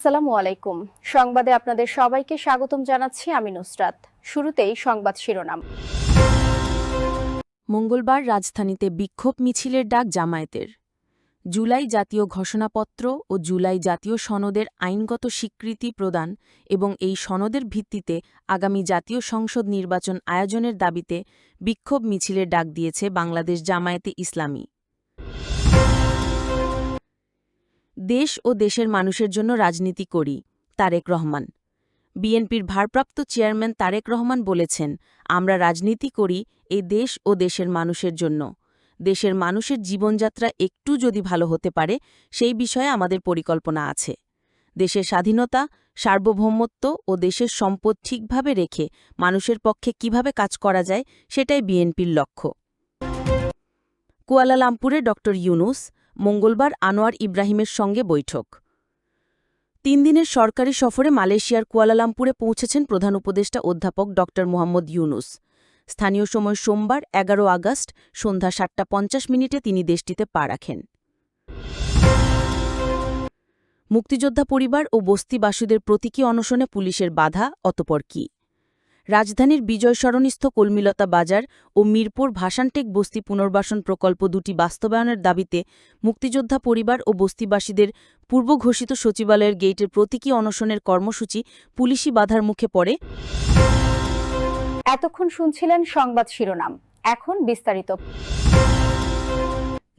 আসসালামু আলাইকুম। সংবাদে আপনাদের সবাইকে স্বাগতম জানাচ্ছি আমি নুসরাত। শুরুতেই সংবাদ শিরোনাম। মঙ্গলবার রাজধানীতে বিক্ষোভ মিছিলের ডাক জামায়াতের। জুলাই জাতীয় ঘোষণাপত্র ও জুলাই জাতীয় সনদের আইনগত স্বীকৃতি প্রদান এবং এই সনদের ভিত্তিতে আগামী জাতীয় সংসদ নির্বাচন আয়োজনের দাবিতে বিক্ষোভ মিছিলের ডাক দিয়েছে বাংলাদেশ জামায়াতে ইসলামী। দেশ ও দেশের মানুষের জন্য রাজনীতি করি, তারেক রহমান। বিএনপির ভারপ্রাপ্ত চেয়ারম্যান তারেক রহমান বলেছেন, আমরা রাজনীতি করি এই দেশ ও দেশের মানুষের জন্য। দেশের মানুষের জীবনযাত্রা একটু যদি ভালো হতে পারে সেই বিষয়ে আমাদের পরিকল্পনা আছে। দেশের স্বাধীনতা, সার্বভৌমত্ব ও দেশের সম্পদ ঠিকভাবে রেখে মানুষের পক্ষে কিভাবে কাজ করা যায় সেটাই বিএনপির লক্ষ্য। কুয়ালালামপুরে ড ইউনূস, মঙ্গলবার আনোয়ার ইব্রাহিমের সঙ্গে বৈঠক। ৩ দিনের সরকারি সফরে মালয়েশিয়ার কুয়ালালামপুরে পৌঁছেছেন প্রধান উপদেষ্টা অধ্যাপক ড মোহাম্মদ ইউনূস। স্থানীয় সময় সোমবার ১১ আগস্ট সন্ধ্যা ৭টা ৫০ তিনি দেশটিতে পা রাখেন। মুক্তিযোদ্ধা পরিবার ও বস্তিবাসীদের প্রতীকী অনশনে পুলিশের বাধা, অতঃপর কি? রাজধানীর বিজয় সরণিস্থ কলমিলতা বাজার ও মিরপুর ভাসানটেক বস্তি পুনর্বাসন প্রকল্প দুটি বাস্তবায়নের দাবিতে মুক্তিযোদ্ধা পরিবার ও বস্তিবাসীদের পূর্বঘোষিত সচিবালয়ের গেইটের প্রতীকী অনশনের কর্মসূচি পুলিশি বাধার মুখে পড়ে। এতক্ষণ শুনছিলেন সংবাদ শিরোনাম, এখন বিস্তারিত।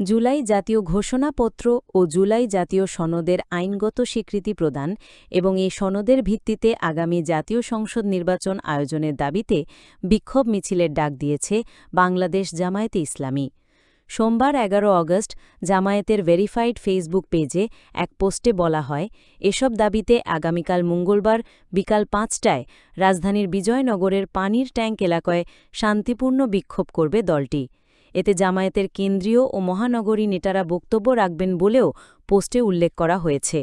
জুলাই জাতীয় ঘোষণাপত্র ও জুলাই জাতীয় সনদের আইনগত স্বীকৃতি প্রদান এবং এই সনদের ভিত্তিতে আগামী জাতীয় সংসদ নির্বাচন আয়োজনের দাবিতে বিক্ষোভ মিছিলের ডাক দিয়েছে বাংলাদেশ জামায়াতে ইসলামী। সোমবার ১১ আগস্ট জামায়াতের ভেরিফাইড ফেসবুক পেজে এক পোস্টে বলা হয়, এসব দাবিতে আগামীকাল মঙ্গলবার বিকাল ৫টায় রাজধানীর বিজয়নগরের পানির ট্যাঙ্ক এলাকায় শান্তিপূর্ণ বিক্ষোভ করবে দলটি। এতে জামায়াতের কেন্দ্রীয় ও মহানগরী নেতারা বক্তব্য রাখবেন বলেও পোস্টে উল্লেখ করা হয়েছে।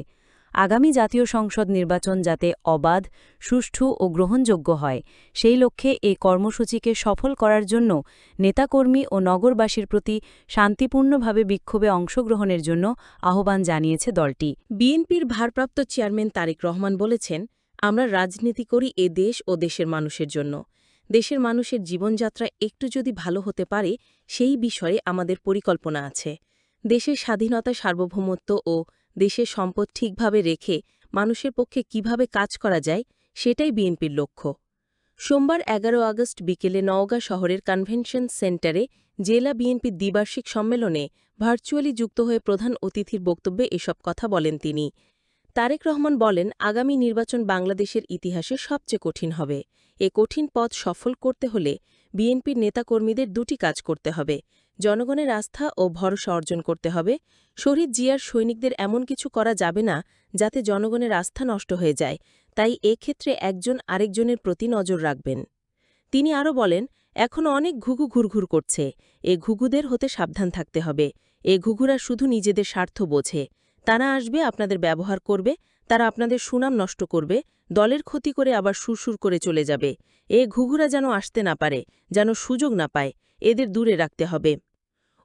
আগামী জাতীয় সংসদ নির্বাচন যাতে অবাধ, সুষ্ঠু ও গ্রহণযোগ্য হয় সেই লক্ষ্যে এই কর্মসূচিকে সফল করার জন্য নেতাকর্মী ও নগরবাসীর প্রতি শান্তিপূর্ণভাবে বিক্ষোভে অংশগ্রহণের জন্য আহ্বান জানিয়েছে দলটি। বিএনপির ভারপ্রাপ্ত চেয়ারম্যান তারেক রহমান বলেছেন, আমরা রাজনীতি করি এ দেশ ও দেশের মানুষের জন্য। দেশের মানুষের জীবনযাত্রা একটু যদি ভালো হতে পারে সেই বিষয়ে আমাদের পরিকল্পনা আছে। দেশের স্বাধীনতা, সার্বভৌমত্ব ও দেশের সম্পদ ঠিকভাবে রেখে মানুষের পক্ষে কিভাবে কাজ করা যায় সেটাই বিএনপির লক্ষ্য। সোমবার ১১ আগস্ট বিকেলে নওগাঁ শহরের কনভেনশন সেন্টারে জেলা বিএনপির দ্বিবার্ষিক সম্মেলনে ভার্চুয়ালি যুক্ত হয়ে প্রধান অতিথির বক্তব্যে এসব কথা বলেন তিনি। তারেক রহমান বলেন, আগামী নির্বাচন বাংলাদেশের ইতিহাসে সবচেয়ে কঠিন হবে। এ কঠিন পথ সফল করতে হলে বিএনপির নেতাকর্মীদের দুটি কাজ করতে হবে। জনগণের আস্থা ও ভরসা অর্জন করতে হবে। শহীদ জিয়ার সৈনিকদের এমন কিছু করা যাবে না যাতে জনগণের আস্থা নষ্ট হয়ে যায়, তাই এক্ষেত্রে একজন আরেকজনের প্রতি নজর রাখবেন। তিনি আরও বলেন, এখনও অনেক ঘুঘু ঘুরঘুর করছে, এ ঘুঘুদের হতে সাবধান থাকতে হবে। এ ঘুঘুরা শুধু নিজেদের স্বার্থ বোঝে। তারা আসবে, আপনাদের ব্যবহার করবে, তারা আপনাদের সুনাম নষ্ট করবে, দলের ক্ষতি করে আবার সুরসুর করে চলে যাবে। এ ঘুঘুরা যেন আসতে না পারে, যেন সুযোগ না পায়, এদের দূরে রাখতে হবে।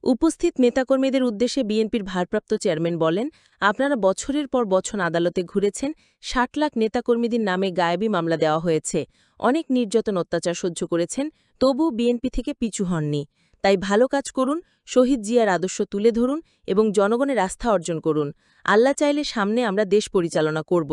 উপস্থিত নেতাকর্মীদের উদ্দেশ্যে বিএনপির ভারপ্রাপ্ত চেয়ারম্যান বলেন, আপনারা বছরের পর বছর আদালতে ঘুরেছেন, ৬০ লাখ নেতাকর্মীদের নামে গায়েবী মামলা দেওয়া হয়েছে, অনেক নির্যাতন অত্যাচার সহ্য করেছেন, তবু বিএনপি থেকে পিছু হননি। তাই ভালো কাজ করুন, শহীদ জিয়ার আদর্শ তুলে ধরুন এবং জনগণের আস্থা অর্জন করুন। আল্লাহ চাইলে সামনে আমরা দেশ পরিচালনা করব।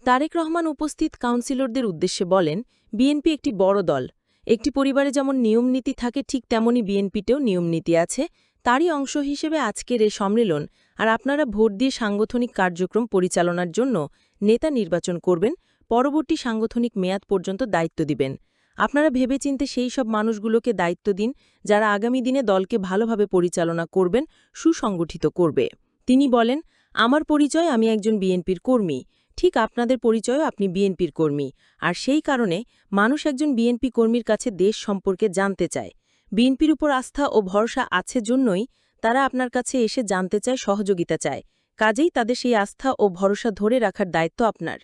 তারেক রহমান উপস্থিত কাউন্সিলরদের উদ্দেশ্যে বলেন, বিএনপি একটি বড় দল। একটি পরিবারে যেমন নিয়মনীতি থাকে ঠিক তেমনি বিএনপিতেও নিয়মনীতি আছে। তারই অংশ হিসেবে আজকের এ সম্মেলন। আর আপনারা ভোট দিয়ে সাংগঠনিক কার্যক্রম পরিচালনার জন্য নেতা নির্বাচন করবেন, পরবর্তী সাংগঠনিক মেয়াদ পর্যন্ত দায়িত্ব দিবেন। আপনারা ভেবেচিন্তে সেই সব মানুষগুলোকে দায়িত্ব দিন যারা আগামী দিনে দলকে ভালোভাবে পরিচালনা করবেন, সুসংগঠিত করবে। তিনি বলেন, আমার পরিচয় আমি একজন বিএনপির কর্মী, ঠিক আপনাদের পরিচয়ও আপনি বিএনপির কর্মী। আর সেই কারণে মানুষ একজন বিএনপি কর্মীর কাছে দেশ সম্পর্কে জানতে চায়। বিএনপির উপর আস্থা ও ভরসা আছে জন্যই তারা আপনার কাছে এসে জানতে চায়, সহযোগিতা চায়। কাজেই তাদের সেই আস্থা ও ভরসা ধরে রাখার দায়িত্ব আপনার।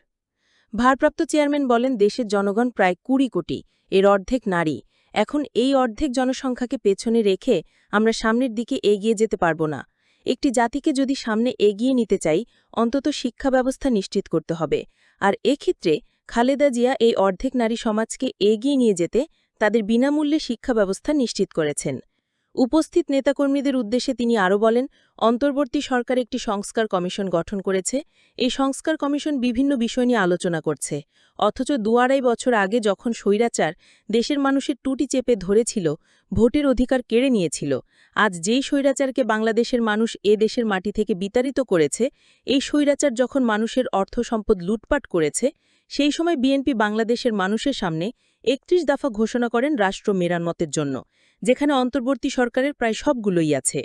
ভারপ্রাপ্ত চেয়ারম্যান বলেন, দেশের জনগণ প্রায় ২০ কোটি, এর অর্ধেক নারী। এখন এই অর্ধেক জনসংখ্যাকে পেছনে রেখে আমরা সামনের দিকে এগিয়ে যেতে পারব না। একটি জাতিকে যদি সামনে এগিয়ে নিতে চাই অন্তত শিক্ষা ব্যবস্থা নিশ্চিত করতে হবে আর এক্ষেত্রে খালেদা জিয়া এই অর্ধেক নারী সমাজকে এগিয়ে নিয়ে যেতে তাদের বিনামূল্যে শিক্ষা ব্যবস্থা নিশ্চিত করেছেন। উপস্থিত নেতাকর্মীদের উদ্দেশ্যে তিনি আরও বলেন, অন্তর্বর্তী সরকার একটি সংস্কার কমিশন গঠন করেছে। এই সংস্কার কমিশন বিভিন্ন বিষয় নিয়ে আলোচনা করছে, অথচ ২-২.৫ বছর আগে যখন স্বৈরাচার দেশের মানুষের টুটি চেপে ধরেছিল, ভোটের অধিকার কেড়ে নিয়েছিল, আজ যেই স্বৈরাচারকে বাংলাদেশের মানুষ এ দেশের মাটি থেকে বিতাড়িত করেছে, এই স্বৈরাচার যখন মানুষের অর্থ সম্পদ লুটপাট করেছে, সেই সময় বিএনপি বাংলাদেশের মানুষের সামনে ৩১ দফা ঘোষণা করেন রাষ্ট্র মেরামতের জন্য, যেখানে অন্তর্বর্তী সরকারের প্রায় সবগুলোই আছে।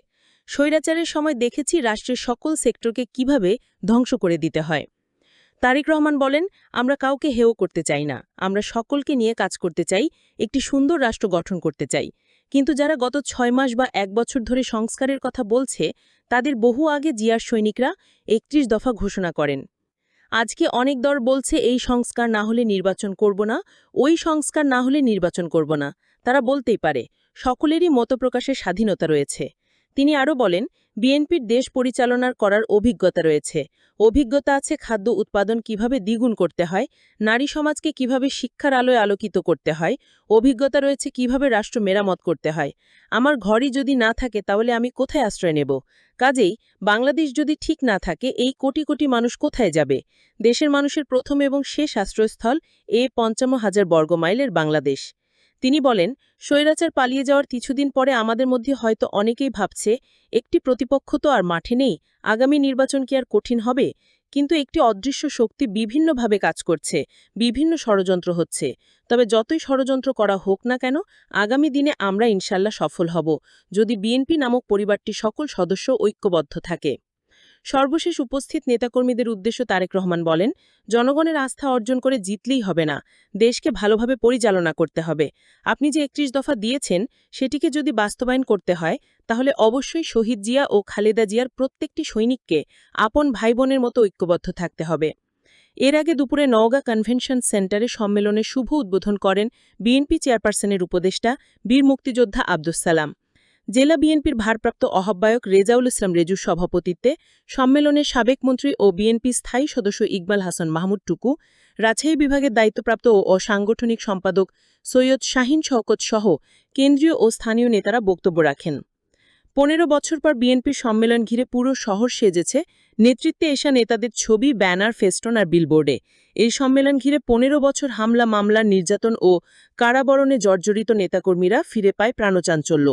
স্বৈরাচারের সময় দেখেছি রাষ্ট্রের সকল সেক্টরকে কিভাবে ধ্বংস করে দিতে হয়। তারেক রহমান বলেন, আমরা কাউকে হেয় করতে চাই না, আমরা সকলকে নিয়ে কাজ করতে চাই, একটি সুন্দর রাষ্ট্র গঠন করতে চাই। কিন্তু যারা গত ৬ মাস বা ১ বছর ধরে সংস্কারের কথা বলছে, তাদের বহু আগে জিয়ার সৈনিকরা ৩১ দফা ঘোষণা করেন। আজকে অনেক দল বলছে এই সংস্কার না হলে নির্বাচন করব না, ওই সংস্কার না হলে নির্বাচন করব না। তারা বলতেই পারে, সকলেরই মতপ্রকাশের স্বাধীনতা রয়েছে। তিনি আরও বলেন, বিএনপির দেশ পরিচালনার করার অভিজ্ঞতা রয়েছে। অভিজ্ঞতা আছে খাদ্য উৎপাদন কিভাবে দ্বিগুণ করতে হয়, নারী সমাজকে কিভাবে শিক্ষার আলোয় আলোকিত করতে হয়, অভিজ্ঞতা রয়েছে কিভাবে রাষ্ট্র মেরামত করতে হয়। আমার ঘরই যদি না থাকে তাহলে আমি কোথায় আশ্রয় নেব? কাজেই বাংলাদেশ যদি ঠিক না থাকে এই কোটি কোটি মানুষ কোথায় যাবে? দেশের মানুষের প্রথম এবং শেষ আশ্রয়স্থল ৫৫,০০০ বর্গমাইলের বাংলাদেশ। তিনি বলেন, স্বৈরাচার পালিয়ে যাওয়ার কিছুদিন পরে আমাদের মধ্যে হয়তো অনেকেই ভাবছে, একটি প্রতিপক্ষ তো আর মাঠে নেই, আগামী নির্বাচন কি আর কঠিন হবে? কিন্তু একটি অদৃশ্য শক্তি বিভিন্নভাবে কাজ করছে, বিভিন্ন ষড়যন্ত্র হচ্ছে। তবে যতই ষড়যন্ত্র করা হোক না কেন, আগামী দিনে আমরা ইনশাল্লাহ সফল হব, যদি বিএনপি নামক পরিবারটি সকল সদস্য ঐক্যবদ্ধ থাকে। সর্বশেষ উপস্থিত নেতাকর্মীদের উদ্দেশ্য তারেক রহমান বলেন, জনগণের আস্থা অর্জন করে জিতলেই হবে না, দেশকে ভালোভাবে পরিচালনা করতে হবে। আপনি যে ৩১ দফা দিয়েছেন, সেটিকে যদি বাস্তবায়ন করতে হয়, তাহলে অবশ্যই শহীদ জিয়া ও খালেদা জিয়ার প্রত্যেকটি সৈনিককে আপন ভাইবোনের মতো ঐক্যবদ্ধ থাকতে হবে। এর আগে দুপুরে নওগাঁ কনভেনশন সেন্টারে সম্মেলনের শুভ উদ্বোধন করেন বিএনপি চেয়ারপারসনের উপদেষ্টা বীর মুক্তিযোদ্ধা আব্দুস সালাম। জেলা বিএনপির ভারপ্রাপ্ত আহ্বায়ক রেজাউল ইসলাম রেজুর সভাপতিত্বে সম্মেলনের সাবেক মন্ত্রী ও বিএনপি স্থায়ী সদস্য ইকবাল হাসান মাহমুদ টুকু, রাজশাহী বিভাগের দায়িত্বপ্রাপ্ত ও সাংগঠনিক সম্পাদক সৈয়দ শাহিন শওকত সহ কেন্দ্রীয় ও স্থানীয় নেতারা বক্তব্য রাখেন। ১৫ বছর পর বিএনপির সম্মেলন ঘিরে পুরো শহর সেজেছে নেতৃত্বে এসা নেতাদের ছবি, ব্যানার, ফেস্টন আর বিলবোর্ডে। এই সম্মেলন ঘিরে ১৫ বছর হামলা, মামলার নির্যাতন ও কারাবরণে জর্জরিত নেতাকর্মীরা ফিরে পায় প্রাণচাঞ্চল্য।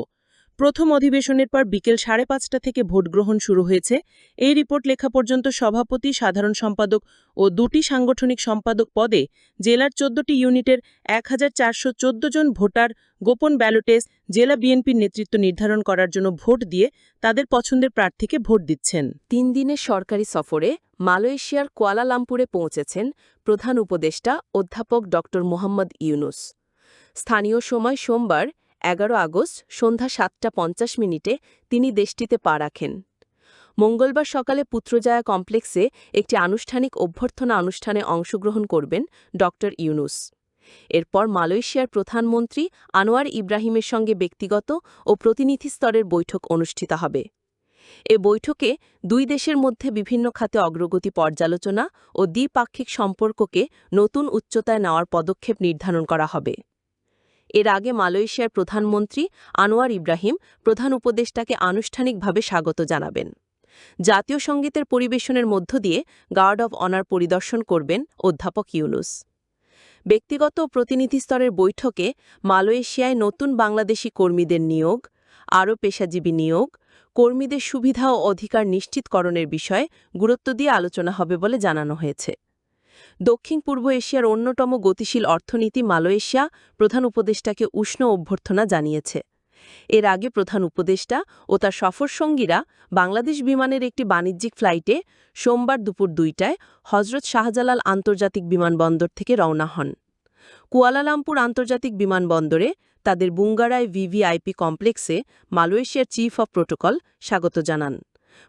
প্রথম অধিবেশনের পর বিকেল ৫:৩০ থেকে ভোটগ্রহণ শুরু হয়েছে। এই রিপোর্ট লেখা পর্যন্ত সভাপতি, সাধারণ সম্পাদক ও ২টি সাংগঠনিক সম্পাদক পদে জেলার ১৪টি ইউনিটের ১,৪১৪ জন ভোটার গোপন ব্যালটে জেলা বিএনপির নেতৃত্ব নির্ধারণ করার জন্য ভোট দিয়ে তাদের পছন্দের প্রার্থীকে ভোট দিচ্ছেন। ৩ দিনের সরকারি সফরে মালয়েশিয়ার কুয়ালালামপুরে পৌঁছেছেন প্রধান উপদেষ্টা অধ্যাপক ড. মোহাম্মদ ইউনুস। স্থানীয় সময় সোমবার ১১ আগস্ট সন্ধ্যা ৭:৫০ তিনি দেশটিতে পা রাখেন। মঙ্গলবার সকালে পুত্রজায়া কমপ্লেক্সে একটি আনুষ্ঠানিক অভ্যর্থনা অনুষ্ঠানে অংশগ্রহণ করবেন ড. ইউনুস। এরপর মালয়েশিয়ার প্রধানমন্ত্রী আনোয়ার ইব্রাহিমের সঙ্গে ব্যক্তিগত ও প্রতিনিধি স্তরের বৈঠক অনুষ্ঠিত হবে। এ বৈঠকে দুই দেশের মধ্যে বিভিন্ন খাতে অগ্রগতি পর্যালোচনা ও দ্বিপাক্ষিক সম্পর্ককে নতুন উচ্চতায় নেওয়ার পদক্ষেপ নির্ধারণ করা হবে। এর আগে মালয়েশিয়ার প্রধানমন্ত্রী আনোয়ার ইব্রাহিম প্রধান উপদেষ্টাকে আনুষ্ঠানিকভাবে স্বাগত জানাবেন। জাতীয় সঙ্গীতের পরিবেশনের মধ্য দিয়ে গার্ড অব অনার পরিদর্শন করবেন অধ্যাপক ইউনুস। ব্যক্তিগত ও প্রতিনিধি স্তরের বৈঠকে মালয়েশিয়ায় নতুন বাংলাদেশি কর্মীদের নিয়োগ, আরও পেশাজীবী নিয়োগ, কর্মীদের সুবিধা ও অধিকার নিশ্চিতকরণের বিষয়ে গুরুত্ব দিয়ে আলোচনা হবে বলে জানানো হয়েছে। দক্ষিণ পূর্ব এশিয়ার অন্যতম গতিশীল অর্থনীতি মালয়েশিয়া প্রধান উপদেষ্টাকে উষ্ণ অভ্যর্থনা জানিয়েছে। এর আগে প্রধান উপদেষ্টা ও তার সফরসঙ্গীরা বাংলাদেশ বিমানের একটি বাণিজ্যিক ফ্লাইটে সোমবার দুপুর ২টায় হজরত শাহজালাল আন্তর্জাতিক বিমানবন্দর থেকে রওনা হন। কুয়ালালামপুর আন্তর্জাতিক বিমানবন্দরে তাদের বুঙ্গারায় ভিভিআইপি কমপ্লেক্সে মালয়েশিয়ার চিফ অব প্রোটোকল স্বাগত জানান।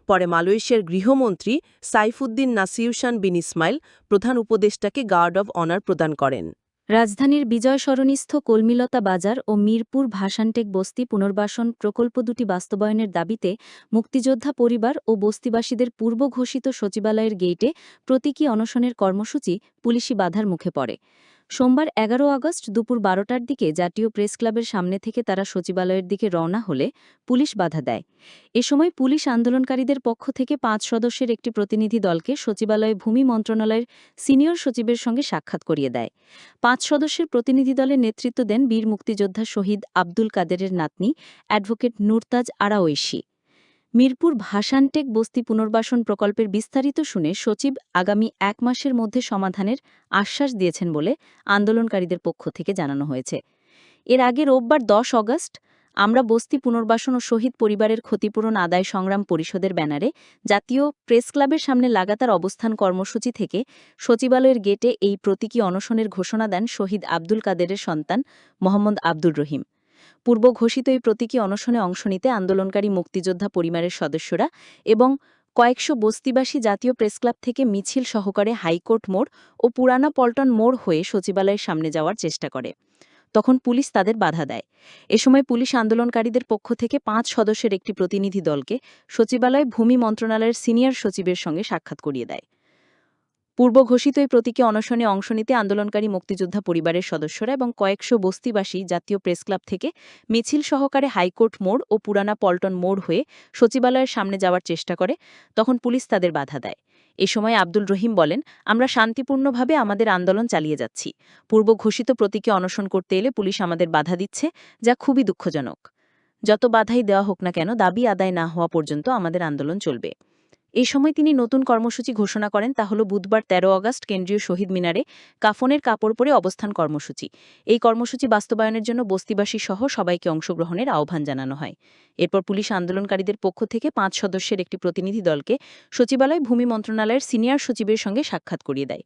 পরে মালয়েশিয়ার গৃহমন্ত্রী সাইফুদ্দিন নাসিউসান বিন ইসমাইল প্রধান উপদেষ্টাকে গার্ড অব অনার প্রদান করেন। রাজধানীর বিজয় সরণিস্থ কলমিলতা বাজার ও মিরপুর ভাসানটেক বস্তি পুনর্বাসন প্রকল্প দুটি বাস্তবায়নের দাবিতে মুক্তিযোদ্ধা পরিবার ও বস্তিবাসীদের পূর্ব ঘোষিত সচিবালয়ের গেইটে প্রতীকী অনশনের কর্মসূচি পুলিশি বাধার মুখে পড়ে। সোমবার ১১ আগস্ট দুপুর ১২টার দিকে জাতীয় প্রেস ক্লাবের সামনে থেকে তারা সচিবালয়ের দিকে রওনা হলে পুলিশ বাধা দেয়। এ সময় পুলিশ আন্দোলনকারীদের পক্ষ থেকে ৫ সদস্যের একটি প্রতিনিধি দলকে সচিবালয়ে ভূমি মন্ত্রণালয়ের সিনিয়র সচিবের সঙ্গে সাক্ষাৎ করিয়ে দেয়। ৫ সদস্যের প্রতিনিধি দলের নেতৃত্ব দেন বীর মুক্তিযোদ্ধা শহীদ আব্দুল কাদেরের নাতনি অ্যাডভোকেট নুরতাজ আরা ঐশী। মিরপুর ভাসানটেক বস্তি পুনর্বাসন প্রকল্পের বিস্তারিত শুনে সচিব আগামী ১ মাসের মধ্যে সমাধানের আশ্বাস দিয়েছেন বলে আন্দোলনকারীদের পক্ষ থেকে জানানো হয়েছে। এর আগে রোববার ১০ আগস্ট আমরা বস্তি পুনর্বাসন ও শহীদ পরিবারের ক্ষতিপূরণ আদায় সংগ্রাম পরিষদের ব্যানারে জাতীয় প্রেস ক্লাবের সামনে লাগাতার অবস্থান কর্মসূচি থেকে সচিবালয়ের গেটে এই প্রতীকী অনশনের ঘোষণা দেন শহীদ আব্দুল কাদেরের সন্তান মোহাম্মদ আব্দুর রহিম। পূর্ব ঘোষিত এই প্রতীকী অনশনে অংশ নিতে আন্দোলনকারী মুক্তিযোদ্ধা পরিবারের সদস্যরা এবং কয়েকশো বস্তিবাসী জাতীয় প্রেসক্লাব থেকে মিছিল সহকারে হাইকোর্ট মোড় ও পুরানা পল্টন মোড় হয়ে সচিবালয়ের সামনে যাওয়ার চেষ্টা করে। তখন পুলিশ তাদের বাধা দেয়। এ সময় পুলিশ আন্দোলনকারীদের পক্ষ থেকে ৫ সদস্যের একটি প্রতিনিধি দলকে সচিবালয়ে ভূমি মন্ত্রণালয়ের সিনিয়র সচিবের সঙ্গে সাক্ষাৎ করিয়ে দেয়। পূর্ব ঘোষিত এই প্রতীকী অনশনে অংশ নিতে আন্দোলনকারী মুক্তিযোদ্ধা পরিবারের সদস্যরা এবং কয়েকশো বস্তিবাসী জাতীয় প্রেসক্লাব থেকে মিছিল সহকারে হাইকোর্ট মোড় ও পুরানা পল্টন মোড় হয়ে সচিবালয়ের সামনে যাওয়ার চেষ্টা করে। তখন পুলিশ তাদের বাধা দেয়। এ সময় আব্দুল রহিম বলেন, আমরা শান্তিপূর্ণভাবে আমাদের আন্দোলন চালিয়ে যাচ্ছি। পূর্ব ঘোষিত প্রতীকী অনশন করতে এলে পুলিশ আমাদের বাধা দিচ্ছে, যা খুবই দুঃখজনক। যত বাধাই দেওয়া হোক না কেন, দাবি আদায় না হওয়া পর্যন্ত আমাদের আন্দোলন চলবে। এই সময় তিনি নতুন কর্মসূচি ঘোষণা করেন, তা হল বুধবার ১৩ আগস্ট কেন্দ্রীয় শহীদ মিনারে কাফনের কাপড় পরে অবস্থান কর্মসূচি। এই কর্মসূচি বাস্তবায়নের জন্য বস্তিবাসী সহ সবাইকে অংশগ্রহণের আহ্বান জানানো হয়। এরপর পুলিশ আন্দোলনকারীদের পক্ষ থেকে ৫ সদস্যের একটি প্রতিনিধি দলকে সচিবালয় ভূমি মন্ত্রণালয়ের সিনিয়র সচিবের সঙ্গে সাক্ষাৎ করিয়ে দেয়।